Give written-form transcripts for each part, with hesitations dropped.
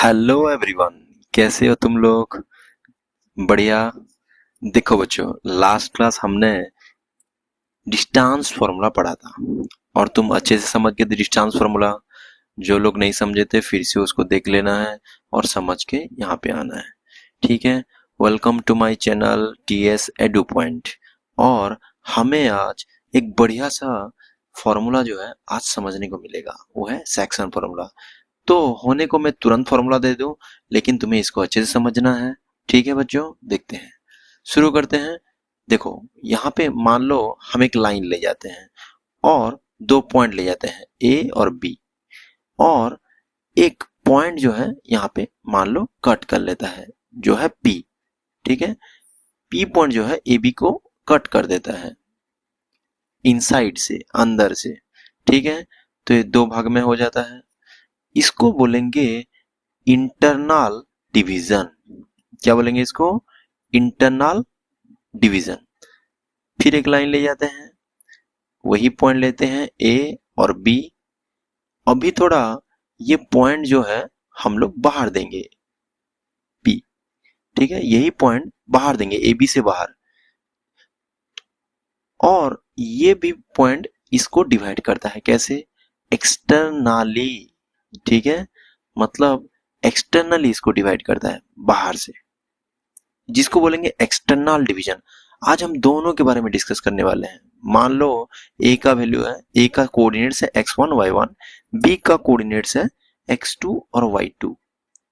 Hello everyone. कैसे हो तुम लोग? बढ़िया। देखो बच्चों, लास्ट क्लास हमने डिस्टेंस फार्मूला पढ़ा था और तुम अच्छे से समझ गए थे डिस्टेंस फार्मूला। जो लोग नहीं समझे थे फिर से उसको देख लेना है और समझ के यहाँ पे आना है। ठीक है। Welcome to my channel TS edu point. और हमें आज एक बढ़िया सा फॉर्मूला जो है आज समझने को मिलेगा, वो है सेक्शन फार्मूला। तो होने को मैं तुरंत फॉर्मूला दे दूं, लेकिन तुम्हें इसको अच्छे से समझना है। ठीक है बच्चों, देखते हैं, शुरू करते हैं। देखो, यहाँ पे मान लो हम एक लाइन ले जाते हैं और दो पॉइंट ले जाते हैं ए और बी, और एक पॉइंट जो है यहाँ पे मान लो कट कर लेता है जो है पी। ठीक है। पी पॉइंट जो है ए बी को कट कर देता है इनसाइड से, अंदर से। ठीक है। तो ये दो भाग में हो जाता है। इसको बोलेंगे इंटरनल डिवीजन। क्या बोलेंगे इसको? Internal division. फिर एक लाइन ले जाते हैं, वही पॉइंट लेते हैं ए और बी। अभी थोड़ा ये पॉइंट जो है हम लोग बाहर देंगे बी। ठीक है, यही पॉइंट बाहर देंगे ए बी से बाहर, और ये भी पॉइंट इसको डिवाइड करता है। कैसे? एक्सटर्नली। ठीक है, मतलब एक्सटर्नली इसको डिवाइड करता है बाहर से, जिसको बोलेंगे एक्सटर्नल डिवीजन। आज हम दोनों के बारे में डिस्कस करने वाले हैं। मान लो ए का वैल्यू है, ए का कोऑर्डिनेट्स है x1 y1, बी का कोऑर्डिनेट्स है x2 और y2।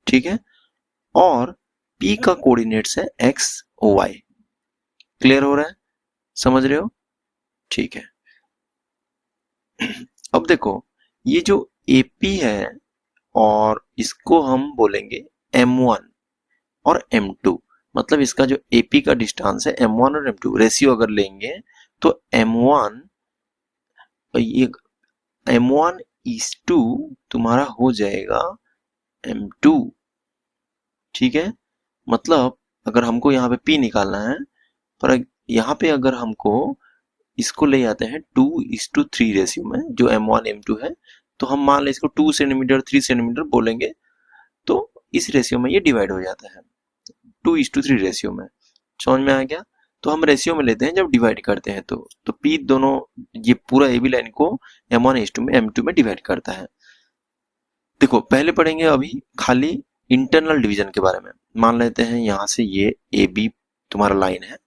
ठीक है। और पी का कोऑर्डिनेट्स है x y। क्लियर हो रहा है? समझ रहे हो? ठीक है। अब देखो, ये जो एपी है और इसको हम बोलेंगे m1 और m2। मतलब इसका जो एपी का डिस्टेंस है m1 और m2 रेशियो अगर लेंगे तो m1, ये m1 इज टू तुम्हारा हो जाएगा m2। ठीक है। मतलब अगर हमको यहाँ पे p निकालना है, पर यहाँ पे अगर हमको इसको ले जाते हैं 2:3 रेशियो में, जो m1 m2 है, तो हम मान लें इसको 2 सेंटीमीटर 3 सेंटीमीटर बोलेंगे, तो इस रेशियो में ये डिवाइड हो जाता है 2:3 रेशियो में। समझ में आ गया? तो हम रेशियो में लेते हैं जब डिवाइड करते हैं तो पी दोनों, ये पूरा ए बी लाइन को m1:2 में m2 में डिवाइड करता है। देखो, पहले पढ़ेंगे अभी खाली इंटरनल डिवीजन के बारे में। मान लेते हैं यहाँ से ये ए बी तुम्हारा लाइन है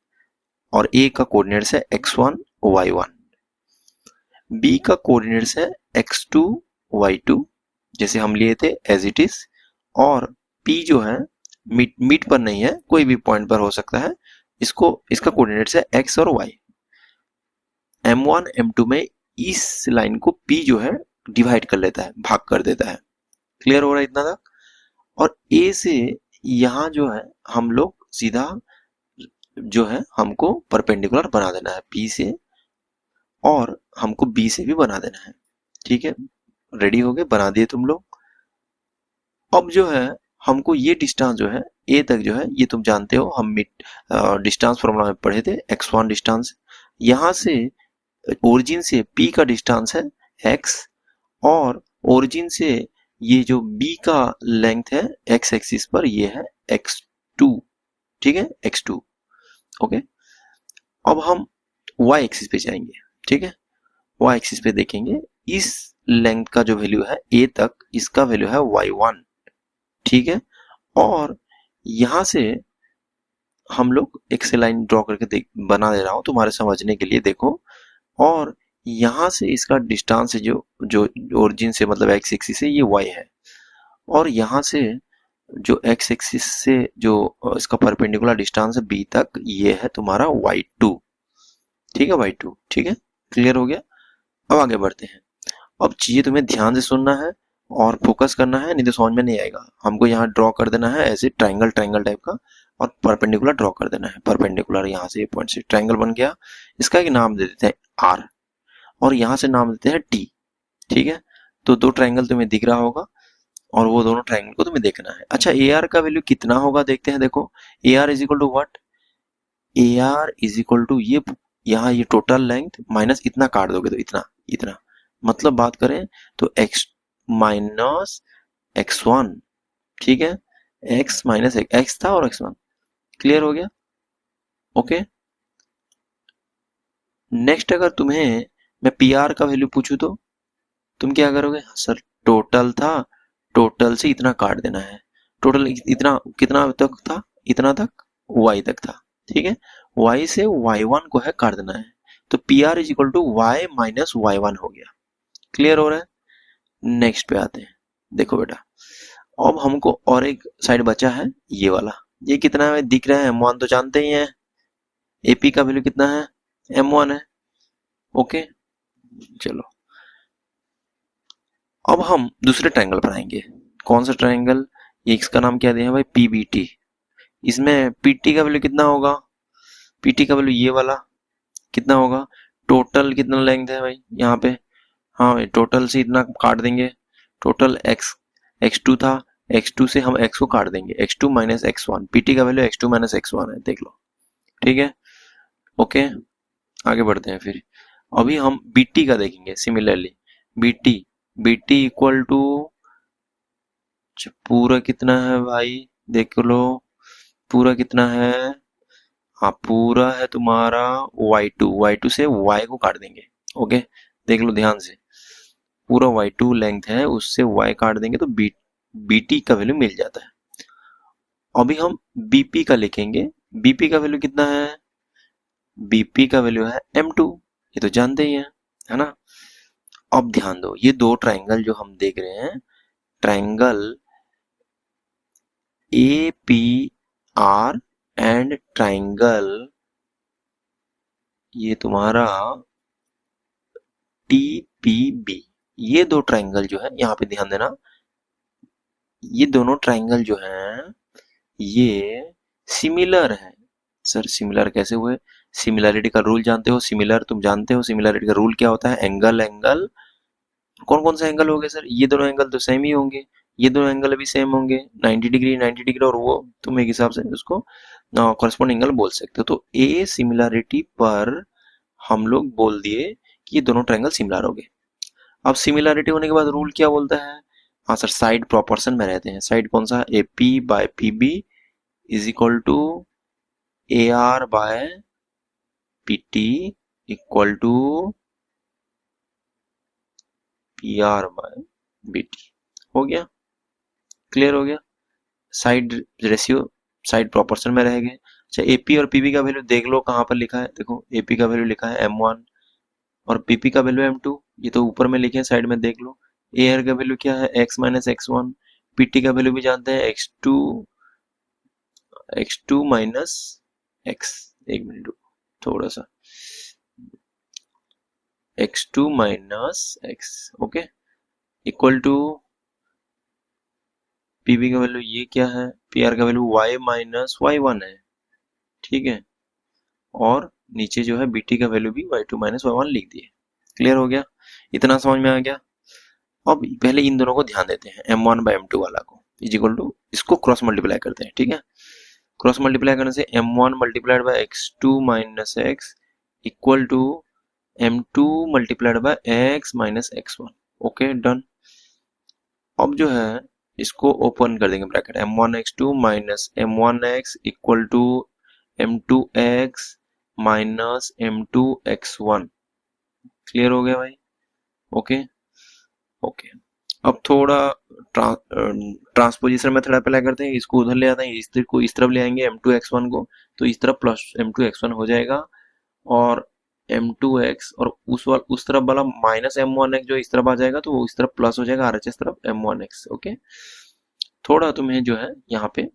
और ए का कोऑर्डिनेट्स है x1 y1, बी का कोऑर्डिनेट्स है x2 y2 जैसे हम लिए थे एज इट इज, और पी जो है मिड पर नहीं है, कोई भी पॉइंट पर हो सकता है। इसको इसका कोऑर्डिनेट्स है x और y। m1 m2 में इस लाइन को p जो है डिवाइड कर लेता है, भाग कर देता है। क्लियर हो रहा है इतना तक? और a से यहाँ जो है हम लोग सीधा जो है हमको परपेंडिकुलर बना देना है p से, और हमको b से भी बना देना है। ठीक है, रेडी हो गए? बना दिए तुम लोग। अब जो है हमको ये डिस्टेंस जो है ए तक जो है, ये तुम जानते हो, हम डिस्टेंस फॉर्मूला में पढ़े थे, x1 डिस्टेंस। यहाँ से ओरिजिन से p का डिस्टेंस है x, और ओरिजिन से ये जो b का लेंथ है x एक्सिस पर, ये है x2। ठीक है, x2। ओके। अब हम y एक्सिस पे जाएंगे। ठीक है, y एक्सिस पे देखेंगे इस लेंथ का जो वैल्यू है a तक, इसका वैल्यू है y1। ठीक है। और यहां से हम लोग एक से लाइन ड्रॉ करके बना दे रहा हूं तुम्हारे समझने के लिए। देखो, और यहां से इसका डिस्टेंस जो जो ओरिजिन से, मतलब एक्स एक्सिस से, ये y है, और यहां से जो एक्स एक्सिस से जो इसका परपेंडिकुलर डिस्टेंस है b तक, ये है तुम्हारा y2। ठीक है, y2। ठीक है, क्लियर हो गया? अब आगे बढ़ते हैं। अब चीजें तुम्हें ध्यान से सुनना है और फोकस करना है, नहीं तो समझ में नहीं आएगा। हमको यहाँ ड्रॉ कर देना है ऐसे ट्राइंगल ट्राइंगल टाइप का, और परपेंडिकुलर ड्रॉ कर देना है। परपेंडिकुलर यहाँ से पॉइंट से ट्राइंगल बन गया, इसका एक नाम दे देते हैं आर, और यहाँ से नाम देते हैं टी। ठीक है, तो दो ट्राइंगल तुम्हें दिख रहा होगा, और वो दोनों ट्राइंगल को तुम्हें देखना है। अच्छा, ए आर का वैल्यू कितना होगा देखते हैं। देखो, A R is equal to what? A R is equal to ये, यहाँ ये टोटल लेंथ माइनस इतना काट दोगे तो इतना इतना, मतलब बात करें तो x माइनस x1 ठीक है, x माइनस एक्स था और x1। क्लियर हो गया? ओके। नेक्स्ट अगर तुम्हें मैं पी आर का वैल्यू पूछूं तो तुम क्या करोगे? सर टोटल था, टोटल से इतना काट देना है। टोटल इतना कितना तक था? इतना तक, y तक था। ठीक है, y से y1 को है काट देना है। तो P R is equal to Y minus Y one हो गया। क्लियर हो रहा है? नेक्स्ट पे आते हैं। देखो बेटा, अब हमको और एक साइड बचा है, ये वाला। ये कितना है दिख रहा है? m1 तो जानते ही हैं। एपी का वैल्यू कितना है? m1 है। ओके, चलो अब हम दूसरे ट्रायंगल पर आएंगे। कौन सा ट्रायंगल? ये इसका नाम क्या दिया है भाई? पीबीटी। इसमें पीटी का वैल्यू कितना होगा? पीटी का वैल्यू ये वाला कितना होगा? टोटल कितना लेंथ है भाई यहाँ पे? हाँ भाई, टोटल से इतना काट देंगे। टोटल एक्स एक्स टू था, एक्स टू से हम एक्स को काट देंगे, x two minus x one. PT का value x two minus x one है, देख लो। ठीक है, ओके, आगे बढ़ते हैं फिर। अभी हम बीटी का देखेंगे similarly. BT BT equal to पूरा कितना है भाई? देख लो पूरा कितना है। हाँ, पूरा है तुम्हारा y2। y2 से y को काट देंगे। ओके, देख लो ध्यान से। पूरा y2 लेंथ है, उससे y काट देंगे तो bt का वैल्यू मिल जाता है। अभी हम bp का लिखेंगे। bp का वैल्यू कितना है? bp का वैल्यू है m2। ये तो जानते ही हैं, है ना? अब ध्यान दो, ये दो ट्रायंगल जो हम देख रहे हैं, triangle A P R and triangle ये तुम्हारा टी पी बी, ये दो ट्रायंगल जो है, यहाँ पे ध्यान देना, ये दोनों ट्रायंगल जो हैं ये सिमिलर है। सर सिमिलर कैसे हुए? सिमिलरिटी का रूल जानते हो? सिमिलर तुम जानते हो सिमिलरिटी का रूल क्या होता है? एंगल एंगल, कौन कौन से एंगल हो गए सर? ये दोनों एंगल तो सेम ही होंगे, ये दोनों एंगल भी सेम होंगे, 90 डिग्री 90 डिग्री, और वो तुम एक हिसाब से उसको कॉरेस्पॉन्डिंग एंगल बोल सकते हो। तो ए सिमिलरिटी पर हम लोग बोल दिए कि ये दोनों ट्रायंगल सिमिलर हो गए। अब सिमिलरिटी होने के बाद रूल क्या बोलता है? हाँ सर, साइड प्रोपोर्शन में रहते हैं। साइड कौन सा? A P by P B is equal to A R by P T equal to P R by B T. हो गया? क्लियर हो गया? साइड रेशियो, साइड प्रोपोर्शन में रहेंगे। अच्छा, एपी और पीबी का वैल्यू देख लो कहाँ पर लिखा है। देखो एपी का वैल्यू लिखा है m1 और पीपी का वैल्यू m2। ये तो ऊपर में लिखे हैं, साइड में देख लो। एआर का वैल्यू क्या है? x minus x one. PT का वैल्यू भी जानते हैं, एक्स टू माइनस एक्स। एक मिनट रुको थोड़ा सा, x2 minus X. Okay, equal to PB का वैल्यू ये क्या है? पीआर का value y minus Y one है। ठीक है, और नीचे जो है बीटी का वैल्यू भी y2 माइनस वाई वन लिख दिए। क्लियर हो गया? इतना समझ में आ गया? अब पहले इन दोनों को ध्यान देते हैं, m1 बाई m2 वाला को इज इक्वल टू, इसको क्रॉस मल्टीप्लाई करते हैं। ठीक है, क्रॉस मल्टीप्लाई करने से m1 multiplied by x2 minus X equal to m2 multiplied by x minus x1। Okay done. अब जो है इसको ओपन कर देंगे bracket, m1x2 minus m1x equal to m2x minus m2x1। Clear हो गया भाई? Okay, okay. अब थोड़ा ट्रांसपोजिशन मेथड अप्लाई करते हैं, इसको उधर ले आते हैं, इस तरफ ले आएंगे m2x1 को, तो इस तरफ प्लस m2x1 हो जाएगा, और m2x और उस तरफ वाला माइनस m1x जो इस तरफ आ जाएगा, तो वो इस तरफ प्लस हो जाएगा RHS तरफ m1x। ओके, थोड़ा तुम्हें जो है यहाँ पे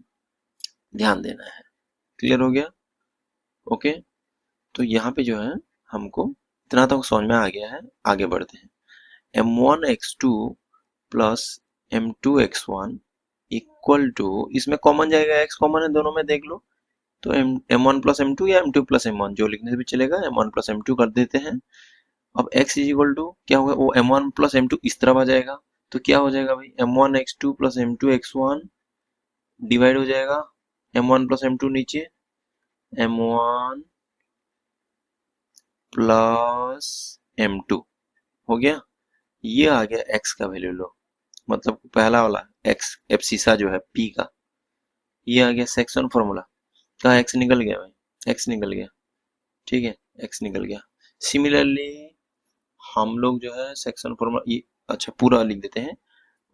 ध्यान देना है। क्लियर हो गया? ओके, तो यहाँ पे जो है हमको इतना तो समझ में आ गया है। आगे बढ़ते हैं। m1x2 plus m2x1 equal to, इसमें कॉमन जाएगा, x कॉमन है दोनों में, देख लो। तो m1 प्लस m2 या m2 प्लस m1 जो लिखने से भी चलेगा, m1 प्लस m2 कर देते हैं। अब x इज इक्वल टू क्या होगा? वो m1 प्लस m2 इस तरफ आ जाएगा, तो क्या हो जाएगा भाई? m1x2 प्लस m2x1 डिवाइड हो जाएगा m1 प्लस m2 नीचे, m1 प्लस m2 हो गया। ये आ गया x का वैल्यू लो, मतलब पहला वाला एक्स एब्सिसा जो है पी का, ये आ गया सेक्शन फॉर्मूला। कहाँ एक्स निकल गया भाई, एक्स निकल गया, ठीक है, एक्स निकल गया। सिमिलरली हम लोग जो है सेक्शन फॉर्मूला ये, अच्छा पूरा लिख देते हैं,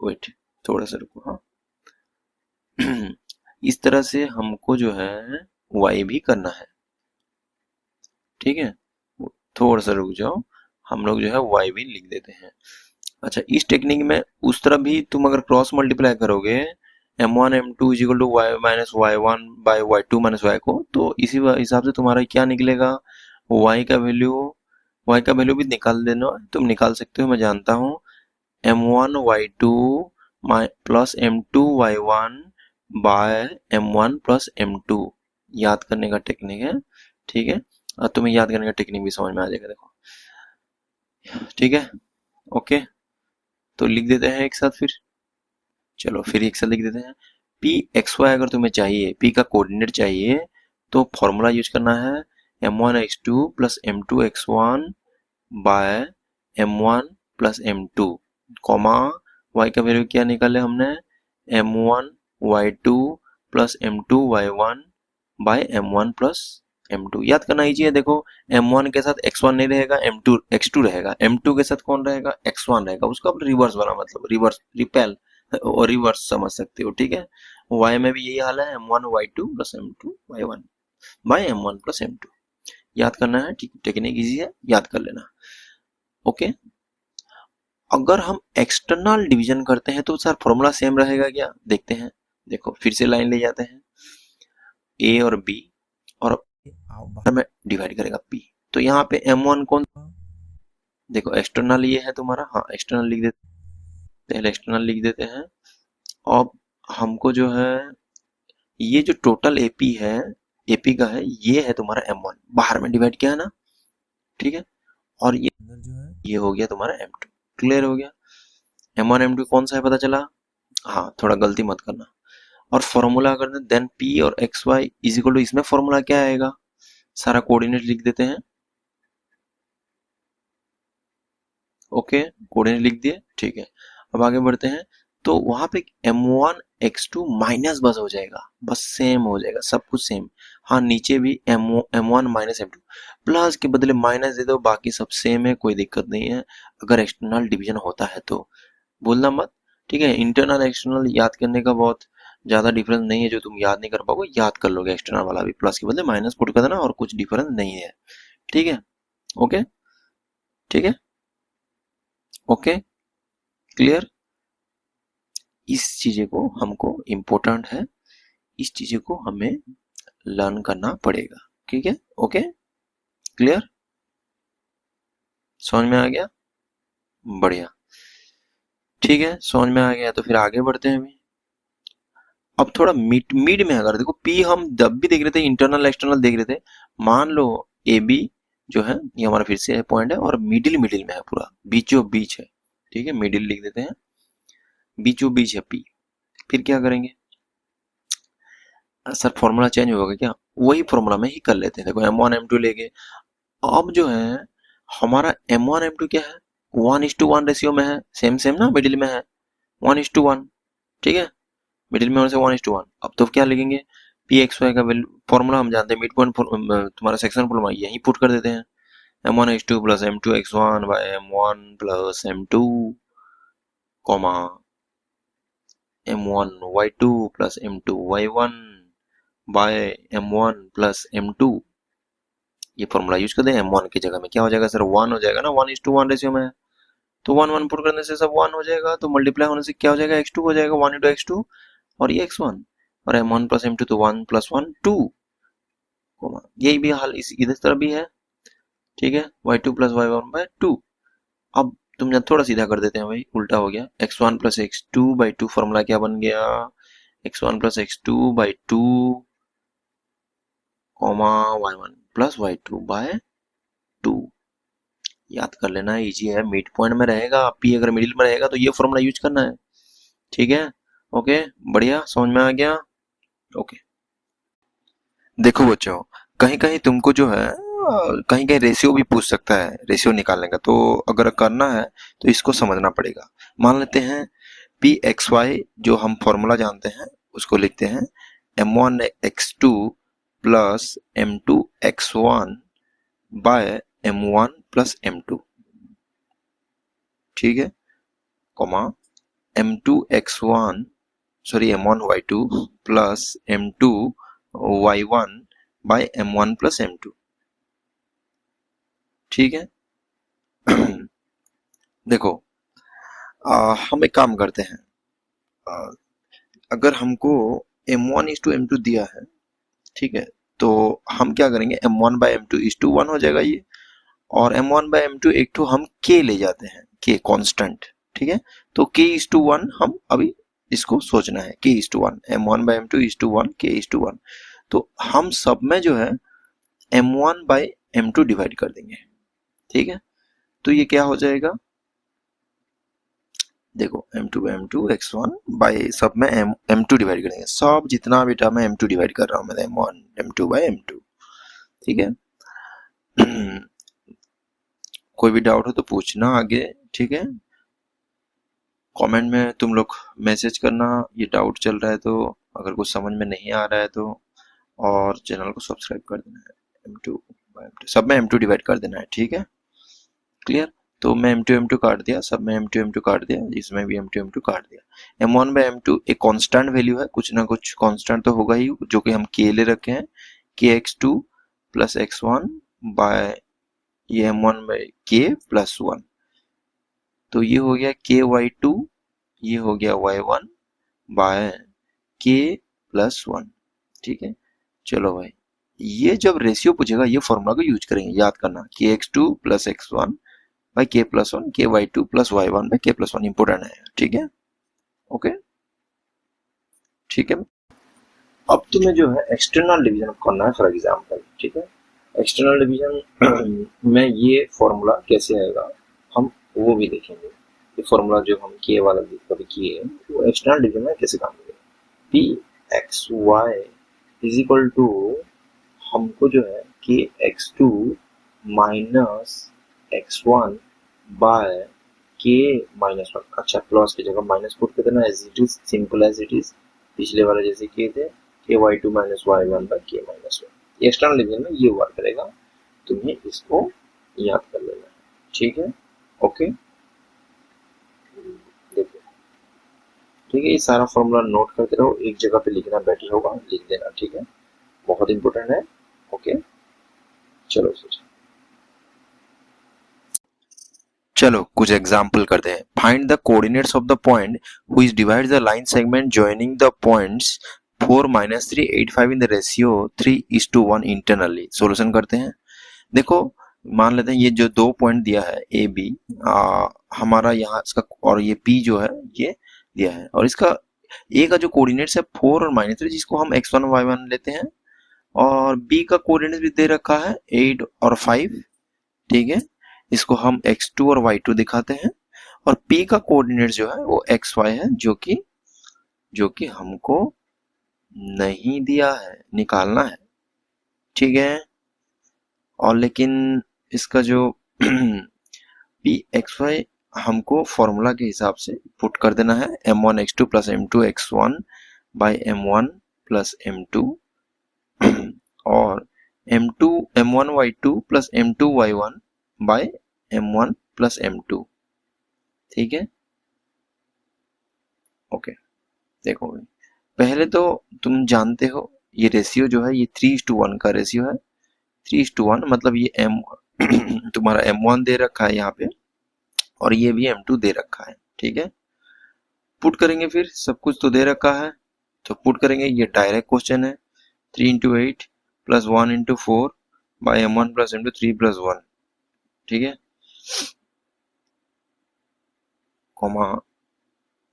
वेट थोड़ा सा रुको, हाँ। इस तरह से हमको जो है वाई भी करना है, ठीक है, थोड़ा सा रुक जाओ, हम लोग जो है वाई भी लिख देते हैं। अच्छा इस टेक्निक में उस तरह भी तुम अगर क्रॉस मल्टीप्लाई करोगे m1 m2 is equal to Y minus Y one by Y two minus Y को, तो इसी हिसाब से तुम्हारा क्या निकलेगा, y का वैल्यू भी निकाल देना, तुम निकाल सकते हो, मैं जानता हूँ। m1 y2 plus m2 y1 by m1 plus m2 याद करने का टेक्निक है, ठीक है। और तुम्हें याद करने का टेक्निक भी समझ में आ जाएगा, देखो, ठीक है, ओके। तो लिख देते हैं एक साथ फिर, चलो फिर एक साथ लिख देते हैं। पी एक्स वाई अगर तुम्हें चाहिए, पी का कोऑर्डिनेट चाहिए, तो फॉर्मूला यूज करना है m1 x2 plus m2 x1 by m1 plus m2 comma y का वैल्यू क्या निकाले हमने, m1 y2 plus m2 y1 by m1 plus m2। याद करना इजी है, देखो m1 के साथ x1 नहीं रहेगा, m2 x2 रहेगा, m2 के साथ कौन रहेगा, x1 रहेगा, उसका रिवर्स बना, मतलब रिवर्स रिपेल और रिवर्स समझ सकते हो, ठीक है। y में भी यही हाल है, m1 y2 plus m2 y1 by m1 plus m2। याद करना है, ठीक, टेक्निक इजी है, याद कर लेना, ओके। अगर हम एक्सटर्नल डिवीजन करते हैं तो सर फॉर्मूला सेम रहेगा क्या, देखते हैं, देखो फिर से लाइन ले जाते हैं, a और b और बाहर में डिवाइड करेगा p, तो यहाँ पे m1 कौन, देखो एक्सटर्नल ये है तुम्हारा, हाँ एक्सटर्नल लिख देते, पहले एक्सटर्नल लिख देते हैं। अब हमको जो है ये जो टोटल एपी है, एपी का है, ये है तुम्हारा m1, बाहर में डिवाइड किया है ना, ठीक है, और ये अंदर जो है ये हो गया तुम्हारा m2, क्लियर हो गया। m1 m2 कौन सा है पता चला, हाँ थोड़ा गलती मत करना। और फॉर्मूला अगर देन p और X Y is equal to, इसमें फॉर्मूला क्या आएगा, सारा कोऑर्डिनेट लिख देते हैं, ओके कोऑर्डिनेट लिख दिए, ठीक है। अब आगे बढ़ते हैं, तो वहां पे m1 x2 माइनस बस हो जाएगा, बस सेम हो जाएगा, सब कुछ सेम। हाँ नीचे भी m1 माइनस m2, प्लस के बदले माइनस दे दो, बाकी सब सेम है, कोई दिक्कत नहीं है। अगर एक्सटर्नल डिवीजन होता है तो बोलना मत, ठीक है। इंटरनल एक्सटर्नल याद करने का बहुत ज्यादा डिफरेंस नहीं है, जो तुम याद नहीं कर पाओगे याद कर लोगे, एक्सटर्नल वाला भी प्लस के बदले माइनस पुट कर देना, और कुछ डिफरेंस नहीं है, ठीक है, ओके, ठीक है, ओके, क्लियर। इस चीजें को हमको इम्पोर्टेंट है, इस चीजें को हमें लर्न करना पड़ेगा, ठीक है, ओके, क्लियर, समझ में आ गया, बढ़िया, ठीक है, समझ में आ गया। तो फिर आगे बढ़ते हैं अभी। अब थोड़ा मिड में अगर देखो, पी हम जब भी देख रहे थे इंटरनल एक्सटर्नल देख रहे थे, मान लो ए बी जो है ये हमारा फिर से पॉइंट है, और मिडिल मिडिल में है, पूरा बीचों बीच है, ठीक है, मिडिल लिख देते हैं, बीचों बीच है पी। फिर क्या करेंगे सर, फॉर्मूला चेंज होगा क्या, वही फॉर्मूला में ही कर लेते हैं, देखो m1 m2 लेके। अब जो है हमारा m1 m2 क्या है, 1:1 रेशियो में है, सेम सेम ना, मिडिल में है 1:1, ठीक है, मिडिल में होने से 1:1। अब तो क्या लिखेंगे, पी एक्स वाई का वैल्यू फॉर्मूला हम जानते हैं, मिड पॉइंट तुम्हारा सेक्शन फॉर्मूला यही पुट कर देते हैं, m1x2 plus m2 x1 by m1 plus m2 comma m1 y2 plus m2 y1 by m1 plus m2। ये फॉर्मूला यूज कर दें, m1 की जगह में क्या हो जाएगा सर, 1 हो जाएगा ना, 1:1 रेशियो में है, तो 1 पुट करने से सब 1 हो जाएगा, तो मल्टीप्लाई होने से क्या हो जाएगा, x2 हो जाएगा, 1 into x2 और ये x1, और m1 प्लस m2 तो 1 प्लस 1 2, यही भी हाल इस इधर तरफ भी है, ठीक है, y2 प्लस y1 बाय 2। अब तुम जब थोड़ा सीधा कर देते हैं भाई, उल्टा हो गया, x1 plus x2 by 2, formula क्या बन गया, x1 plus x2 by 2 comma y1 plus y2 by 2। याद कर लेना, इजी है, मिड पॉइंट में रहेगा, पी अगर मिडिल में रहेगा तो ये फॉर्मूला यूज करना है, ठीक है, ओके, बढ़िया, समझ में आ गया, ओके। देखो बच्चों, कहीं कहीं तुमको जो है कहीं कहीं रेशियो भी पूछ सकता है, रेशियो निकालने का, तो अगर करना है तो इसको समझना पड़ेगा। मान लेते हैं पी एक्स वाई जो हम फॉर्मूला जानते हैं उसको लिखते हैं m1 x2 plus m2 x1 by m1 plus m2, ठीक है, comma m2 x1 sorry m1 y2 plus m2 y1 by m1 plus m2, ठीक है। देखो हम एक काम करते हैं, आ, अगर हमको m1 इज टू m2 दिया है, ठीक है, तो हम क्या करेंगे m1 by m2 is to 1 हो जाएगा ये, और m1 बाय m2 एक तो हम k ले जाते हैं, k कांस्टेंट, ठीक है, तो k इज टू 1 हम अभी इसको सोचना है, k is to 1, m1 by m2 is to 1, k is to 1, तो हम सब में जो है m1 बाय m2 डिवाइड कर देंगे, ठीक है, तो ये क्या हो जाएगा, देखो m2 bye m2 x1 bye सब में m2 डिवाइड करेंगे, सब जितना बेटा मैं m2 डिवाइड कर रहा हूँ, मैं m1 m2 बाय m2, ठीक है। कोई भी डाउट हो तो पूछना आगे, ठीक है, कमेंट में तुम लोग मैसेज करना ये डाउट चल रहा है तो, अगर कुछ समझ में नहीं आ रहा है तो, और चैनल को सब्सक्राइब कर देना है, m2 बाय m2 सब में m2 डिवाइड कर देना है, ठीक है, क्लियर। तो मैं m2 m2 काट दिया, सब में m2 m2 काट दिया, इसमें भी m2 m2 काट दिया, m1 बाय m2 एक कांस्टेंट वैल्यू है, कुछ ना कुछ कांस्टेंट तो होगा ही, जो कि हम k ले रखे हैं, kx2 प्लस x1 बाय ये m1 बाय k प्लस 1, तो ये हो गया ky2, ये हो गया y1 बाय k प्लस 1, ठीक है। चलो भाई, ये जब रेशियो पूछेगा ये फॉर्मूला को यूज करेंगे, याद करना, kx2 plus x1 by K plus 1, K Y two plus Y one by K plus 1 important है, ठीक है, ओके, ठीक है। अब तुम्हें जो है एक्सटर्नल डिवीजन करना है फॉर एग्जांपल, ठीक है, एक्सटर्नल डिवीजन में ये फॉर्मूला कैसे आएगा हम वो भी देखेंगे, ये फॉर्मूला जो हम के वाला कभी किए वो एक्सटर्नल डिवीजन में कैसे काम करेगा, P X Y is equal to, हमको जो है K X two minus x one by K minus 1, अच्छा प्लस की जगह माइनस पुट कर देना, as it is, simple as it is, पिछले वाले जैसे किए थे, K Y two minus Y one by K minus 1, external division में ये वर्क करेगा, तुम्हें इसको याद कर लेना है, ठीक है, ओके, देखो, ठीक है, ये सारा फॉर्मूला नोट करते रहो, एक जगह पे लिखना बेटर होगा, लिख देना, ठीक है, बहुत इंपॉर्टेंट है, ओके, चलो फिर चलो कुछ एग्जाम्पल करते हैं। Find the coordinates of the point which divides the line segment joining the points 4, -3, 8, 5 in the ratio 3:1 internally. Solution करते हैं। देखो मान लेते हैं ये जो दो पॉइंट दिया है ए बी, हमारा यहाँ इसका, और ये पी जो है ये दिया है, और इसका ए का जो कोऑर्डिनेट्स है 4 और -3, जिसको हम x1 y1 लेते हैं, और बी का कोऑर्डिनेट्स भी दे रखा है 8 और 5, ठीक है, इसको हम x2 और y2 दिखाते हैं, और p का कोऑर्डिनेट जो है वो xy है, जो कि हमको नहीं दिया है, निकालना है, ठीक है, और लेकिन इसका जो p xy हमको फॉर्मूला के हिसाब से पुट कर देना है, m1 x2 plus m2 x1 by m1 plus m2 और m1 y2 plus m2 y1 by m1 plus m2, ठीक है, ओके। देखो पहले तो तुम जानते हो ये रेशियो जो है ये 3:1 का रेशियो है, 3:1 मतलब ये m तुम्हारा m1 दे रखा है यहाँ पे, और ये भी m2 दे रखा है, ठीक है, पुट करेंगे, फिर सब कुछ तो दे रखा है तो पुट करेंगे, ये डायरेक्ट क्वेश्चन है, 3 × 8 plus 1 × 4 bye m1 plus m2 3 + 1, ठीक है, कॉमा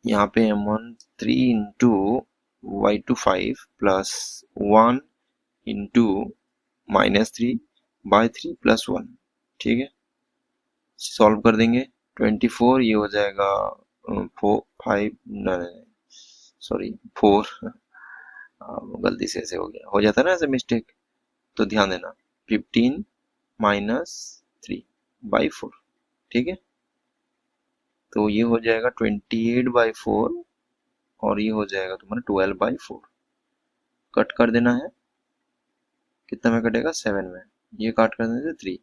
यहाँ पे m1 3 × y2 5 प्लस 1 × -3 बाय 3 + 1, ठीक है, सॉल्व कर देंगे, 24 ये हो जाएगा 4 5 नहीं सॉरी 4 गलती से ऐसे हो जाता है ना ऐसे मिस्टेक, तो ध्यान देना, 15 - 3 बाई 4, ठीक है, तो ये हो जाएगा 28/4 और ये हो जाएगा तुम्हारा 12/4। कट कर देना है, कितना में कटेगा 7 में, ये काट कर देने से 3,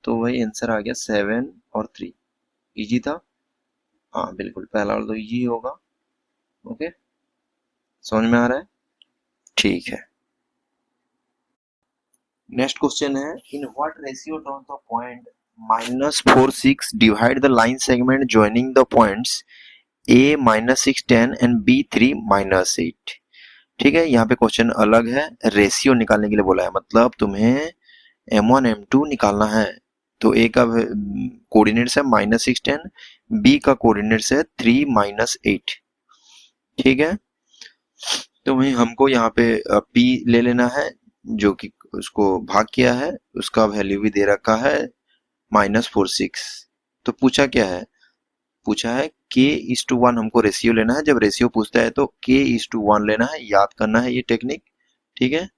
तो वही आंसर आ गया 7 और 3। इजी था, हाँ बिल्कुल, पहला वाला तो इजी होगा। ओके, समझ में आ रहा है? ठीक है। नेक्स्ट क्वेश्चन है, in what ratio does the point -4 6 divide the line segment joining the points a -6 10 and b3 -8। ठीक है, यहाँ पे क्वेश्चन अलग है, रेशियो निकालने के लिए बोला है, मतलब तुम्हें m1 m2 निकालना है। तो a का कोऑर्डिनेट्स है -6 10, b का कोऑर्डिनेट्स है 3 -8। ठीक है, तो वही हमको यहाँ पे p ले लेना है, जो कि उसको भाग किया है, उसका वैल्यू भी दे रखा है -4 6। तो पूछा क्या है, पूछा है k:1 हमको रेशियो लेना है। जब रेशियो पूछता है तो k:1 लेना है, याद करना है ये टेक्निक। ठीक है,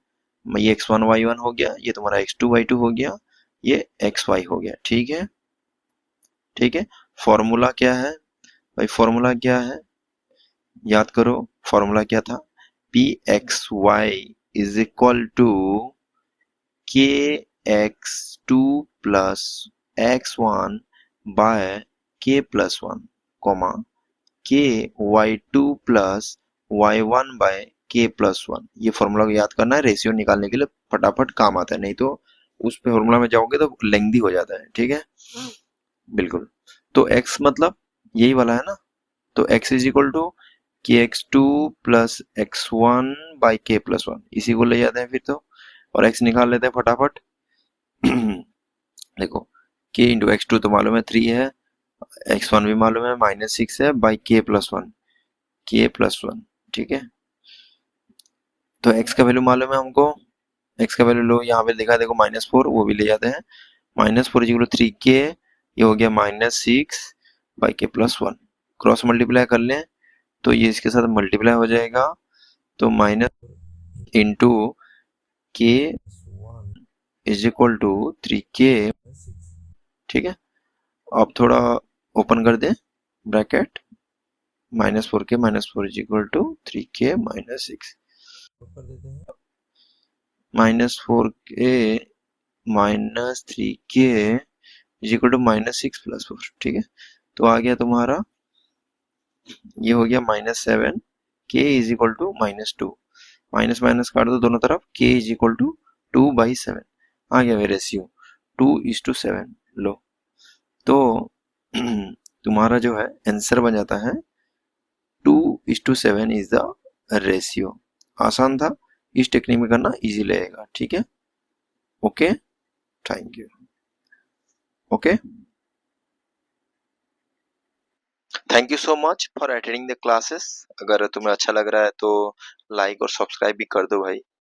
ये x1 y1 हो गया, ये तुम्हारा x2 y2 हो गया, ये xy हो गया। ठीक है, ठीक है। फॉर्मूला क्या है भाई, फॉर्मूला क्या है, याद करो, फॉर्मूला क्या था, pxy is equal to kx2 plus x1 by k+1 comma ky2 plus y1 by k+1। ये फॉर्मूला को याद करना है, रेशियो निकालने के लिए फटाफट काम आता है, नहीं तो उस फॉर्मूला में जाओगे तो लेंथी हो जाता है। ठीक है, बिल्कुल। तो x मतलब यही वाला है ना, तो x is equal to kx2 plus x1 by k+1, इसी को ले जाते हैं फिर तो, और x निकाल लेते हैं फटाफट। देखो, k इंटू x2 तो मालूम है 3 है, x1 भी मालूम है -6 है, बाई k+1, k+1। ठीक है, तो x का वैल्यू मालूम है हमको, x का वैल्यू लो, यहाँ पे लिखा है देखो -4, वो भी ले जाते हैं, -4 इज इक्वल टू 3k, ये हो गया -6 बाई k+1। क्रॉस मल्टीप्लाई कर लें तो ये इसके साथ मल्टीप्लाई हो जाएगा, तो minus into K is equal to 3k। ठीक है, अब थोड़ा ओपन कर दें bracket, -4 is equal to 3k -6, -4k -3k is equal to -6 + 4। ठीक है, तो आ गया तुम्हारा, ये हो गया -7, k is equal to -2, minus minus काट दो दोनों तरफ, k इज इक्वल टू 2/7 आ गया मेरे रेशियो 2:7। लो, तो तुम्हारा जो है आंसर बन जाता है 2:7 इज द रेशियो। आसान था, इस टेक्निक में करना इजी लगेगा। ठीक है, okay, thank you. Okay, thank you so much for attending the classes. अगर तुम्हें अच्छा लग रहा है तो लाइक और सब्सक्राइब भी कर दो भाई।